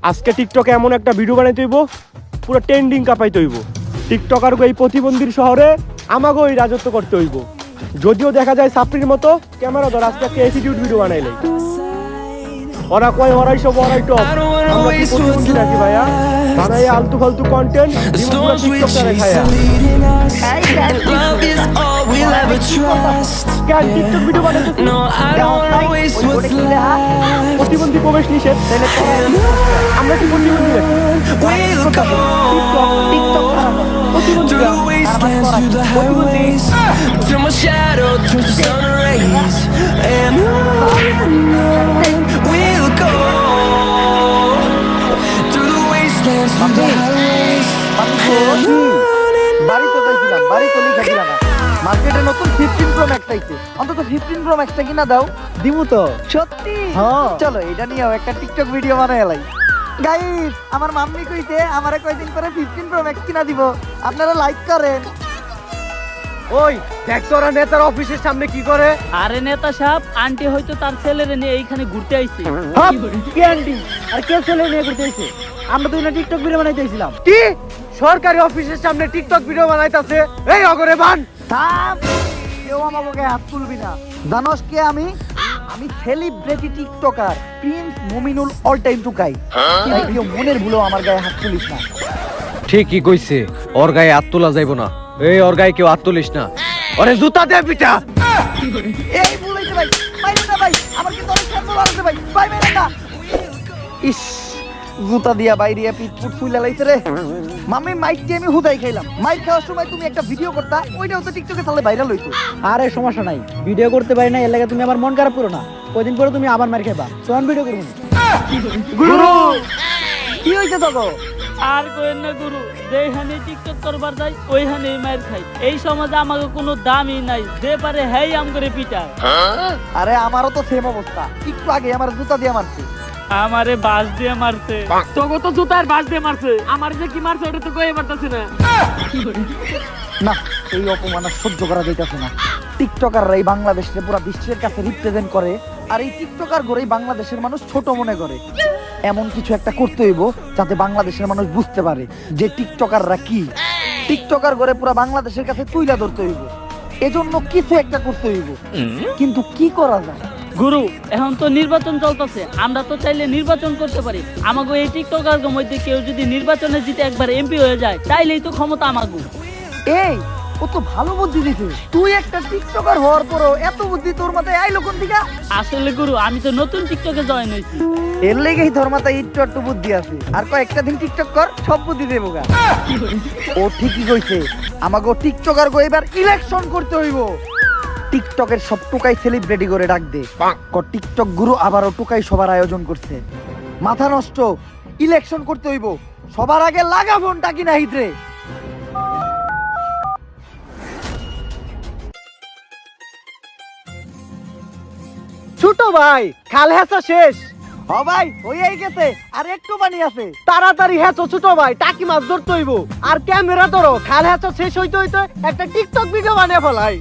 আজকে টিকটকে এমন একটা ভিডিও বানাইতে হইব পুরো ট্রেন্ডিং কাপাইতে হইব। টিকটকার এই প্রতিবন্ধীর শহরে আমাকেও এই রাজত্ব করতে হইব। যদিও দেখা যায় সাপ্রির মতো ক্যামেরা ধর আজকে একটা অ্যাটিটিউড ভিডিও বানাইলে ওরা কয় ওরাই সব ওরাই টপ, আমরা কি প্রতিবন্ধী নাকি ভাইয়া? বানাই আলতু ফালতু কন্টেন্ট টিকটকে খায়া টিকটক ভিডিও বানাইতে প্রতিবন্ধী প্রবেশ নিষেধ, আমরা কি প্রতিবন্ধী নাকি? মার্কেটে নতুন 15 প্রো ম্যাক্স আইছে, অন্তত 15 প্রো ম্যাক্সটা কিনা দাও। দিমু তো সত্যি? চলো এটা নিয়েও একটা টিকটক ভিডিও বানায় লাই। গাইস, আমার মাম্মি কইতে আমারে কয়দিন পরে 15 প্রো ম্যাক্স কিনা দিব, আপনারা লাইক করেন। ওই দেখ তোরা নেতার অফিসের সামনে কি করে? আরে নেতা সাহেব, আন্টি হয়তো তার ছেলেরে নিয়ে এইখানে ঘুরতে আইছে। কি আন্টি আর কে ছেলে নিয়ে ঘুরতে আইছে? আমরা তো না টিকটক ভিডিও বানাইতেছিলাম। কি সরকারি অফিসের সামনে টিকটক ভিডিও বানাইতাছে? এই অগরে বান থাম, কেউ আমাকে হাত তুলবি না। জানোস কে আমি? আমি celebrity TikToker Prince Mominul all time Tukai. তাই কেউ মনের ভুলেও আমার গায়ে হাত তুলিস না। ঠিকই কইছে, ওর গায়ে হাত তোলা যাইব না। এই ওর গায়ে কেউ হাত তুলিস না, ওরে জুতা দে পিটা। এই বলাইতে ভাই, মাইরে না ভাই, আমার কি তোরে খেলতে লাগছে ভাই, ভাই মাইরে না। ইস, জুতা দিয়া বাইরিয়া পিটপুট ফুইলা লাইছে রে। মামি মাইকটি আমি হুদাই খাইলাম। মাইক খাওয়ার সময় তুমি একটা ভিডিও করতা, ওইটাও তো টিকটকে তাহলে ভাইরাল হইতো। আরে সমস্যা নাই, ভিডিও করতে পারি না এর লাগে তুমি আমার মন খারাপ করো না। কয়দিন পরে তুমি আবার মার খাইবা, তখন ভিডিও করব না। গুরু কি হইছে তোগো? আর কইেন না গুরু, যেইখানে টিকটক করবার যাই ওইখানেই মার খাই। এই সমাজে আমাকে কোনো দামই নাই, যে পারে হেই আম করে পিটায়। আরে আমারও তো সেম অবস্থা, একটু আগে আমার জুতা দিয়ে মারছে। আমারে বাস দিয়ে মারছে। তোকে তো জুতার বাস দিয়ে মারছে, আমার যে কি মারছে ওটা তো কইতে পারতাছি না। না, এই অপমান আর সহ্য করা যাইতেছে না। টিকটকাররা এই বাংলাদেশকে পুরো বিশ্বের কাছে রিপ্রেজেন্ট করে, আর এই টিকটকার গড়েই বাংলাদেশের মানুষ ছোট মনে করে। এমন কিছু একটা করতে হইব যাতে বাংলাদেশের মানুষ বুঝতে পারে যে টিকটকাররা কি। টিকটকার গড়ে পুরো বাংলাদেশের কাছে তুইলা ধরতে হইব, এজন্য কিছু একটা করতে হইব। কিন্তু কি করা যায়? গুরু, এখন তো নির্বাচন চলতেছে, আমরা তো চাইলে নির্বাচন করতে পারি। আমাকে এই টিকটকার মধ্যে কেউ যদি নির্বাচনে জিতে একবার এমপি হয়ে যায়, তাইলেই তো ক্ষমতা আমাগো। এই ও তো ভালো বুদ্ধি দিছে। তুই একটা টিকটকার হওয়ার পরও এত বুদ্ধি তোর মাথায় আইলো কোন দিকে? আসলে গুরু, আমি তো নতুন টিকটকে জয়েন হয়েছি। এর লেগেই তোর মাথায় একটু বুদ্ধি আছে। আর কয়েকটা দিন টিকটক কর, সব বুদ্ধি দেবো গা। ও ঠিকই কইছে, আমাকে টিকটকার গো এবার ইলেকশন করতে হইব। টিকটকের সব টুকাই সেলিব্রিটি করে ডাক দে। টিকটক গুরু আবারও টুকাই সবার আয়োজন করছে। মাথা নষ্ট, ইলেকশন করতে হইব। সবার আগে লাগা ফোনটা কিনা হিতরে। ছোট ভাই, খাল হেঁচা শেষ। হ ভাই, হইয়াই গেছে, আর একটু পানি আছে। তাড়াতাড়ি হেঁচো ছোট ভাই, টাকি মাছ ধরতে হইব। আর ক্যামেরা ধরো, খাল হেঁচা শেষ হইতে হইতে একটা টিকটক ভিডিও বানিয়ে ফেলাই।